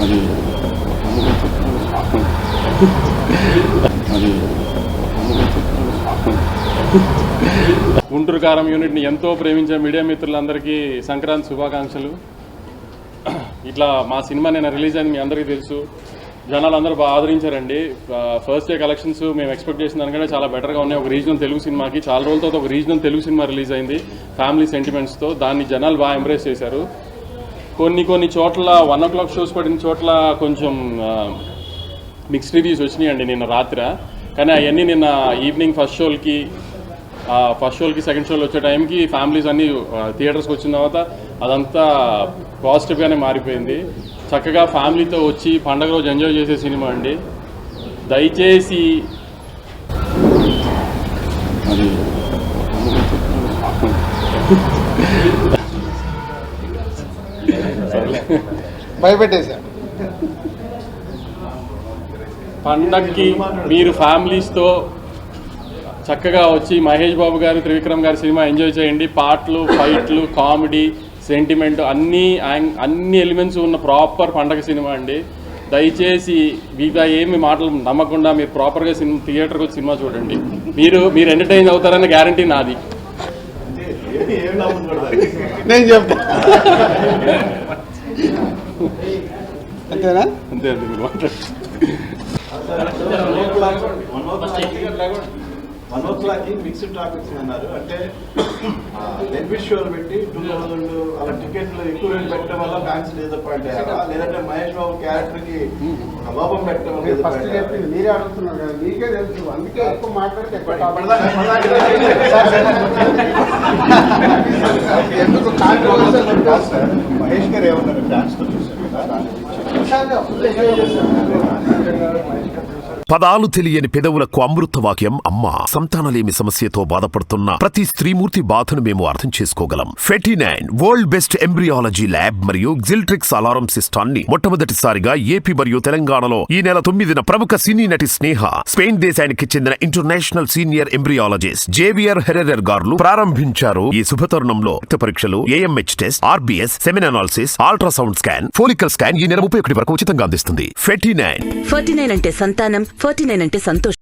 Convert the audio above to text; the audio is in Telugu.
అది గుంటూరు కారం యూనిట్ని ఎంతో ప్రేమించే మీడియా మిత్రులందరికీ సంక్రాంతి శుభాకాంక్షలు. ఇట్లా మా సినిమా నేను రిలీజ్ అయింది మీ అందరికీ తెలుసు. జనాలు అందరూ బాగా ఆదరించారండి. ఫస్ట్ డే కలెక్షన్స్ మేము ఎక్స్పెక్ట్ చేసిన దానికంటే చాలా బెటర్గా ఉన్నాయి. ఒక రీజనల్ తెలుగు సినిమాకి చాలా రోజులతో ఒక రీజనల్ తెలుగు సినిమా రిలీజ్ అయింది ఫ్యామిలీ సెంటిమెంట్స్తో. దాన్ని జనాలు బాగా ఎంబ్రేస్ చేశారు. కొన్ని చోట్ల 1 o'clock షోస్ పడిన చోట్ల కొంచెం మిక్స్డ్ రివ్యూస్ వచ్చినాయండి నిన్న రాత్రి. కానీ అవన్నీ నిన్న ఈవినింగ్ ఫస్ట్ షోలకి సెకండ్ షోలు వచ్చే టైంకి ఫ్యామిలీస్ అన్నీ థియేటర్స్కి వచ్చిన తర్వాత అదంతా పాజిటివ్గానే మారిపోయింది. చక్కగా ఫ్యామిలీతో వచ్చి పండగ రోజు ఎంజాయ్ చేసే సినిమా అండి. దయచేసి భయపెట్టేసా. పండగకి మీరు ఫ్యామిలీస్తో చక్కగా వచ్చి మహేష్ బాబు గారు, త్రివిక్రమ్ గారి సినిమా ఎంజాయ్ చేయండి. పాటలు, ఫైట్లు, కామెడీ, సెంటిమెంట్ అన్ని ఎలిమెంట్స్ ఉన్న ప్రాపర్ పండగ సినిమా అండి. దయచేసి మిగతా ఏమి మాటలు నమ్మకుండా మీరు ప్రాపర్గా థియేటర్కి వచ్చి సినిమా చూడండి. మీరు ఎంటర్టైన్ అవుతారన్న గ్యారంటీ నాది. నేను చెప్తా అంతేనా? అంతే అండి. మీరు మాట్లాడండి. 1 o'clock మిక్స్డ్ టాపిక్స్ అన్నారు. అంటే డెబ్యూట్ షోలు పెట్టి 2000 అలా టికెట్లు ఎక్కువ రేటు పెట్టడం వల్ల ఫ్యాన్స్ డిసప్పాయింట్ అయ్యారా, లేదంటే మహేష్ బాబు క్యారెక్టర్ కి లోపం పెట్టడం వల్ల? మీరే అడుగుతున్నారు కదా, మీకే తెలుసు, అందుకే ఎక్కువ మాట్లాడితే ఎందుకు మహేష్ గారు ఏమన్నారు ఫ్యాన్స్ తో చూసారు? పదాలు తెలియని పెదవులకు అమృత వాక్యం అమ్మ. సంతానలేమి సమస్యతో బాధపడుతున్న ప్రతి స్త్రీమూర్తి బాధను మేము అర్థం చేసుకోగలం. 49 వరల్డ్ బెస్ట్ ఎంబ్రియాలజీ ల్యాబ్ మరియు జిల్ట్రిక్స్ అలారం సిస్టాన్ని మొట్టమొదటిసారిగా ఏపీ మరియు తెలంగాణలో ఈ నెల 9న ప్రముఖ సినీ నటి స్నేహ, స్పెయిన్ దేశానికి చెందిన international senior embryologist Javier Herrera గారు ప్రారంభించారు. ఈ శుభతరుణంలో రక్త పరీక్షలు, AMH test, RBS, సెమిన్ analysis, ultrasound scan, follicle scan ఈ నెల 31 వరకు ఉచితంగా అందిస్తుంది. 49 అంటే సంతానం, 49 అంటే సంతోషం.